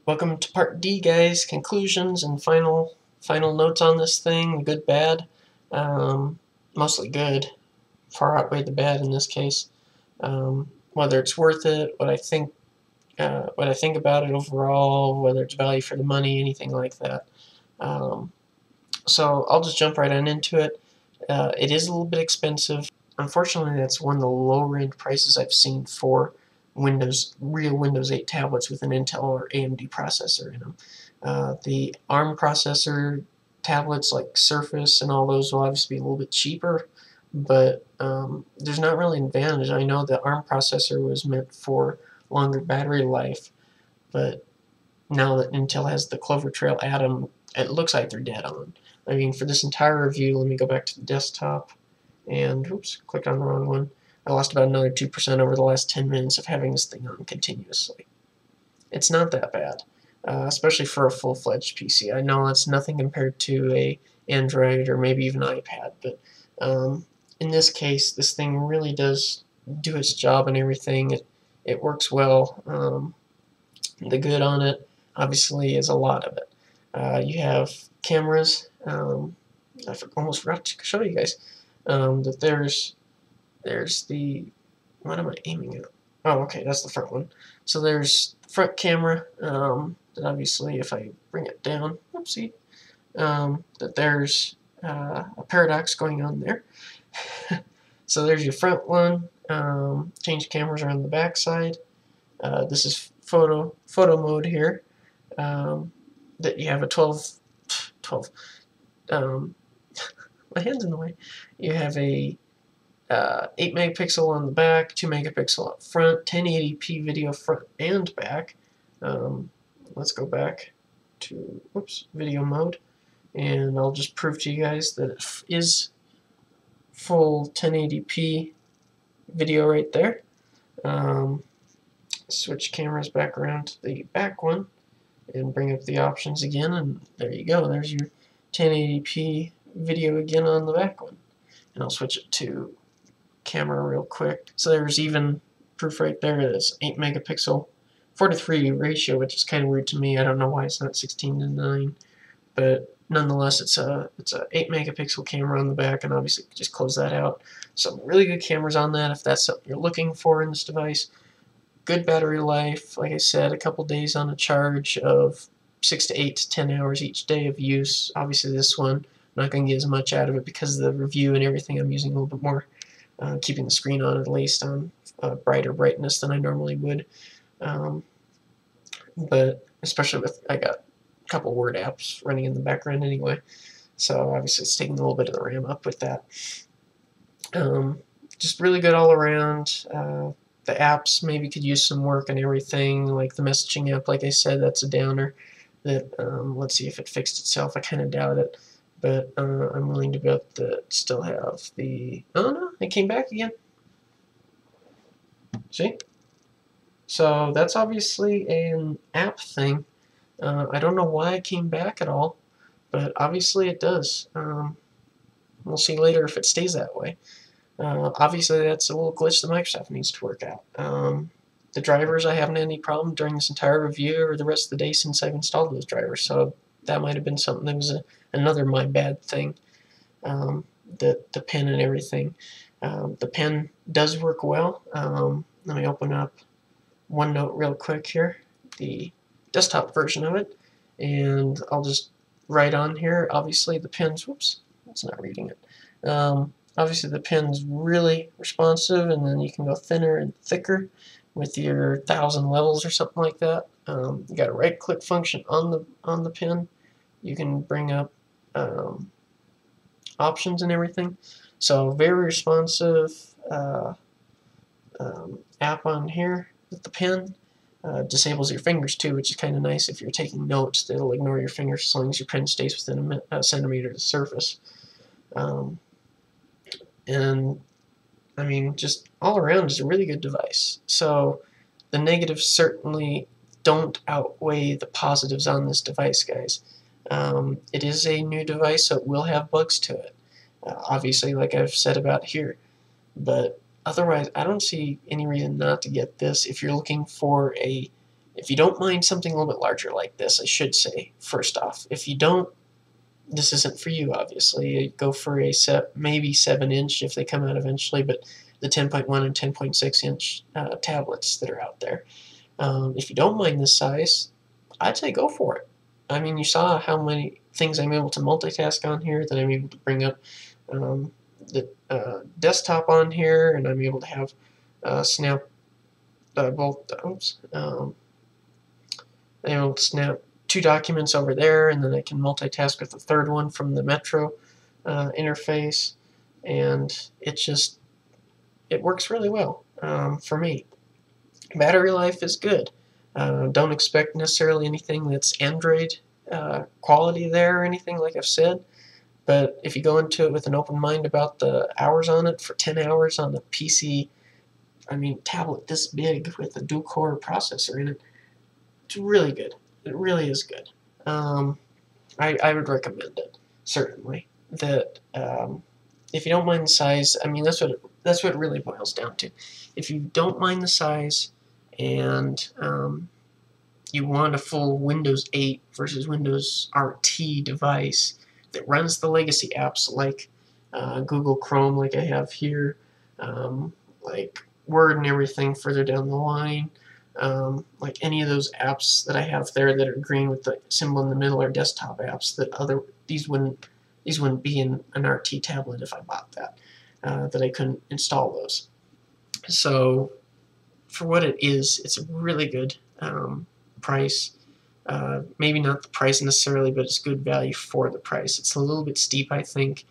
Welcome to part D, guys. Conclusions and final notes on this thing. Good, bad. Mostly good. Far outweighed the bad in this case. Whether it's worth it, what I think about it overall, whether it's value for the money, anything like that. So I'll just jump right on into it. It is a little bit expensive. Unfortunately, that's one of the lower end prices I've seen for real Windows 8 tablets with an Intel or AMD processor in them. The ARM processor tablets like Surface and all those will obviously be a little bit cheaper, but there's not really an advantage. I know the ARM processor was meant for longer battery life, but now that Intel has the Clover Trail Atom, it looks like they're dead on. I mean, for this entire review, let me go back to the desktop, and oops, clicked on the wrong one. I lost about another 2% over the last 10 minutes of having this thing on continuously. It's not that bad, especially for a full-fledged PC. I know it's nothing compared to a Android or maybe even iPad, but in this case, this thing really does do its job and everything. It works well. The good on it, obviously, is a lot of it. You have cameras. I almost forgot to show you guys that there's the, what am I aiming at? Oh, okay, that's the front one. So there's front camera, that obviously if I bring it down, whoopsie, that there's a paradox going on there. So there's your front one. Change cameras around the back side. This is photo mode here. That you have a 12 my hand's in the way. You have a 8 megapixel on the back, 2 megapixel up front, 1080p video front and back. Let's go back to video mode, and I'll just prove to you guys that it is full 1080p video right there. Switch cameras back around to the back one and bring up the options again, and there you go. There's your 1080p video again on the back one. And I'll switch it to camera real quick. So there's even proof right there. It's 8 megapixel 4:3 ratio, which is kind of weird to me. I don't know why it's not 16:9, but nonetheless, it's a 8 megapixel camera on the back, and obviously just close that out. Some really good cameras on that if that's something you're looking for in this device. Good battery life, like I said, a couple days on a charge of 6 to 8 to 10 hours each day of use. Obviously this one, I'm not going to get as much out of it because of the review and everything. I'm using a little bit more, keeping the screen on at least on brighter brightness than I normally would. But especially with, I got a couple Word apps running in the background anyway, so obviously it's taking a little bit of the RAM up with that. Just really good all around. The apps maybe could use some work and everything, like the messaging app, like I said, that's a downer. That let's see if it fixed itself. I kind of doubt it, but I'm willing to bet that still have the, oh no, it came back again. See? So that's obviously an app thing. I don't know why it came back at all, but obviously it does. We'll see later if it stays that way. Obviously that's a little glitch that Microsoft needs to work out. The drivers, I haven't had any problem during this entire review or the rest of the day since I've installed those drivers, so that might have been something that was another my bad thing. The pen and everything. The pen does work well. Let me open up OneNote real quick here, the desktop version of it, and I'll just write on here. Obviously the pen's, whoops, it's not reading it. Obviously the pen's really responsive, and then you can go thinner and thicker with your 1000 levels or something like that. You got a right-click function on the pen. You can bring up options and everything. So very responsive app on here with the pen. Disables your fingers too, which is kind of nice if you're taking notes. It'll ignore your fingers as long as your pen stays within a centimeter of the surface. And I mean, just all around is a really good device. So the negatives certainly don't outweigh the positives on this device, guys. It is a new device, so it will have bugs to it. Obviously, like I've said about here. But otherwise, I don't see any reason not to get this if you're looking for a If you don't mind something a little bit larger like this, I should say, first off, if you don't, this isn't for you, obviously. Go for a maybe 7-inch if they come out eventually, but the 10.1 and 10.6-inch tablets that are out there. If you don't mind this size, I'd say go for it. I mean, you saw how many things I'm able to multitask on here, that I'm able to bring up the desktop on here, and I'm able to have snap both. I'm able to snap 2 documents over there, and then I can multitask with the third one from the Metro interface, and it works really well for me. Battery life is good. Don't expect necessarily anything that's Android quality there or anything, like I've said, but if you go into it with an open mind about the hours on it, for 10 hours on the PC, I mean, tablet this big with a dual-core processor in it, it's really good. It really is good. I would recommend it, certainly. That if you don't mind the size, I mean, that's what it really boils down to. If you don't mind the size and you want a full Windows 8 versus Windows RT device that runs the legacy apps like Google Chrome, like I have here, like Word and everything further down the line, like any of those apps that I have there that are green with the symbol in the middle are desktop apps that these wouldn't be in an RT tablet if I bought that, that I couldn't install those. So for what it is, it's a really good price. Maybe not the price necessarily, but it's good value for the price. It's a little bit steep, I think,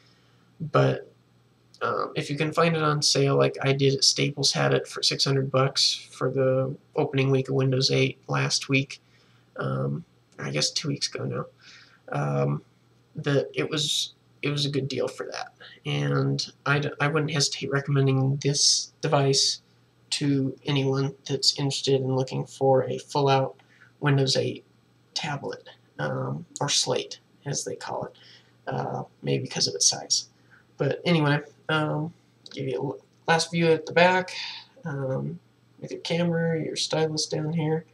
but if you can find it on sale, like I did at Staples, had it for $600 for the opening week of Windows 8 last week, I guess 2 weeks ago now, that it was a good deal for that, and I wouldn't hesitate recommending this device to anyone that's interested in looking for a full-out Windows 8 tablet, or slate, as they call it, maybe because of its size. But anyway, give you a last view at the back, with your camera, your stylus down here,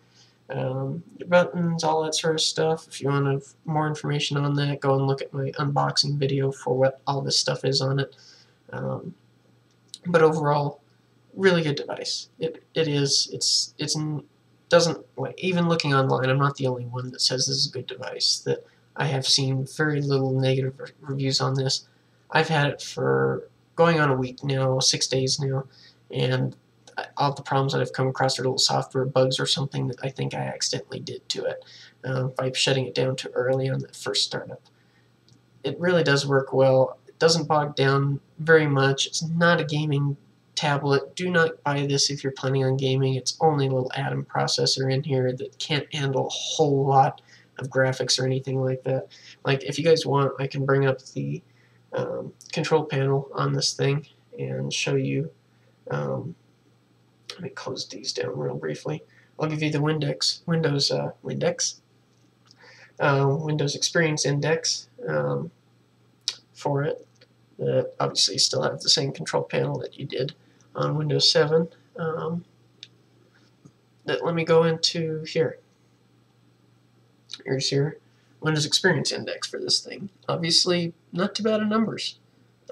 your buttons, all that sort of stuff. If you want more information on that, go and look at my unboxing video for what all this stuff is on it. But overall, really good device. It doesn't, like, even looking online, I'm not the only one that says this is a good device. That I have seen very little negative reviews on this. I've had it for going on a week now, 6 days now, and all the problems that I've come across are little software bugs or something that I think I accidentally did to it by shutting it down too early on that first startup. It really does work well. It doesn't bog down very much. It's not a gaming tablet. Do not buy this if you're planning on gaming. It's only a little Atom processor in here that can't handle a whole lot of graphics or anything like that. Like, if you guys want, I can bring up the control panel on this thing and show you. Let me close these down real briefly. I'll give you the Windows Experience Index for it. That obviously still have the same control panel that you did on Windows 7. Let me go into here. Here's your Windows Experience Index for this thing. Obviously, not too bad of numbers.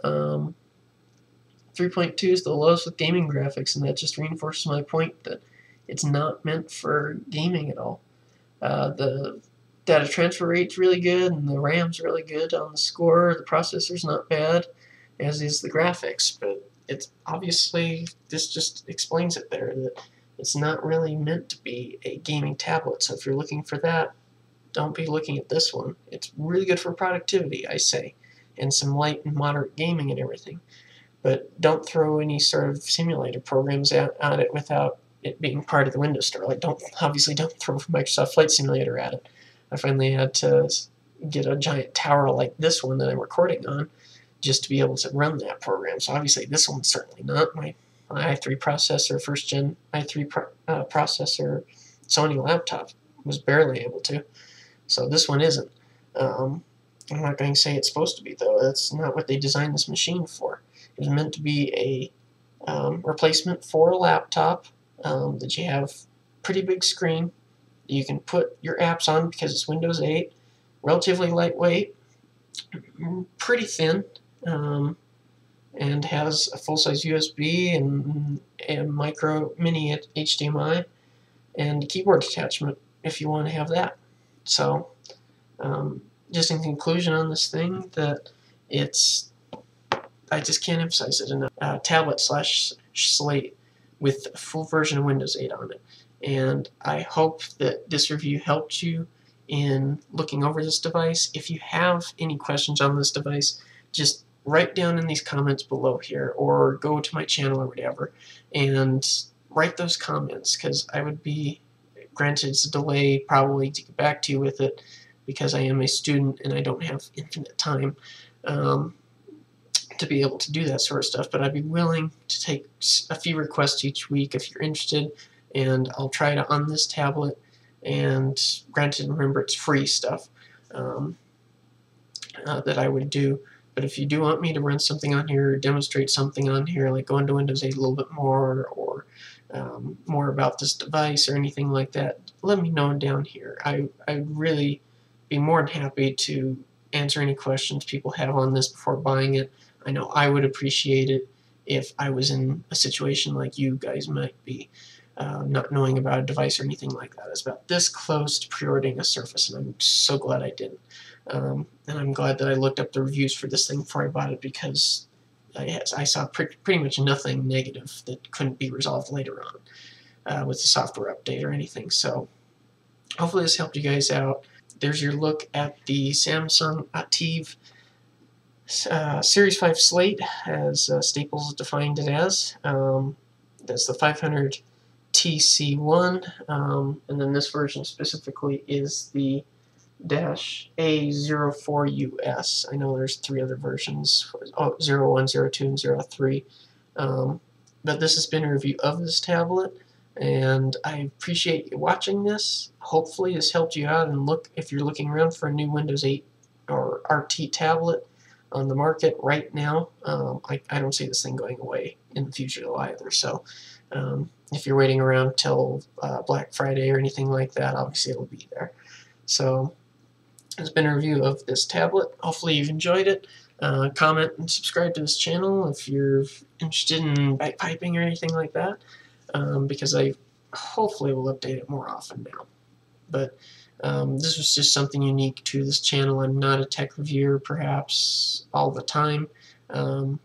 3.2 is the lowest with gaming graphics, and that just reinforces my point that it's not meant for gaming at all. The data transfer rate's really good, and the RAM's really good on the score. The processor's not bad, as is the graphics, but it's obviously, this just explains it there, that it's not really meant to be a gaming tablet. So if you're looking for that, don't be looking at this one. It's really good for productivity, I say, and some light and moderate gaming and everything. But don't throw any sort of simulator programs at it without it being part of the Windows Store. Like, obviously don't throw Microsoft Flight Simulator at it. I finally had to get a giant tower like this one that I'm recording on just to be able to run that program. So obviously this one's certainly not. My i3 processor, first gen i3 processor Sony laptop was barely able to. So this one isn't. I'm not going to say it's supposed to be, though. That's not what they designed this machine for. It was meant to be a replacement for a laptop, that you have pretty big screen, you can put your apps on because it's Windows 8, relatively lightweight, pretty thin, and has a full-size USB and a mini HDMI and a keyboard attachment if you want to have that. So just in conclusion on this thing, that I just can't emphasize it enough. Tablet/slate with a full version of Windows 8 on it. And I hope that this review helped you in looking over this device. If you have any questions on this device, just write down in these comments below here, or go to my channel or whatever and write those comments, because I would be, granted it's a delay probably to get back to you with it because I am a student and I don't have infinite time to be able to do that sort of stuff, but I'd be willing to take a few requests each week if you're interested, and I'll try to on this tablet. And granted, remember, it's free stuff that I would do. But if you do want me to run something on here, or demonstrate something on here, like go into Windows 8 a little bit more, or more about this device or anything like that, let me know down here. I'd really be more than happy to answer any questions people have on this before buying it. I know I would appreciate it if I was in a situation like you guys might be, not knowing about a device or anything like that. I was about this close to pre-ordering a Surface, and I'm so glad I didn't. And I'm glad that I looked up the reviews for this thing before I bought it, because I saw pretty much nothing negative that couldn't be resolved later on with the software update or anything. So hopefully this helped you guys out. There's your look at the Samsung ATIV Series 5 slate, as Staples defined it as. That's the 500TC1, and then this version specifically is the -A04US. I know there's 3 other versions, 01, 02, and 03. But this has been a review of this tablet, and I appreciate you watching this. Hopefully this helped you out, and if you're looking around for a new Windows 8 or RT tablet on the market right now, I don't see this thing going away in the future either. So if you're waiting around till Black Friday or anything like that, obviously it'll be there. So it's been a review of this tablet. Hopefully you've enjoyed it. Comment and subscribe to this channel if you're interested in bagpiping or anything like that, because I hopefully will update it more often now. But this was just something unique to this channel. I'm not a tech reviewer perhaps all the time. I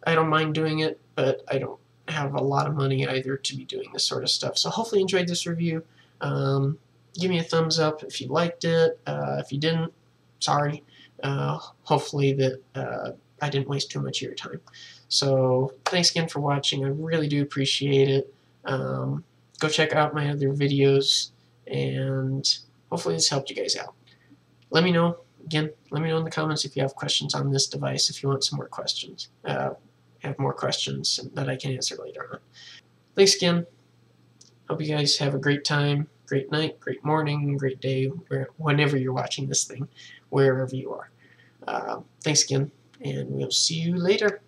don't mind doing it, but I don't have a lot of money either to be doing this sort of stuff. So hopefully you enjoyed this review. Give me a thumbs up if you liked it. If you didn't, sorry. Hopefully that I didn't waste too much of your time. So thanks again for watching. I really do appreciate it. Go check out my other videos, and hopefully this helped you guys out. Let me know, again, let me know in the comments if you have questions on this device, if you want some more questions. Have more questions that I can answer later on. Thanks again. Hope you guys have a great time, great night, great morning, great day, whenever you're watching this thing, wherever you are. Thanks again, and we'll see you later.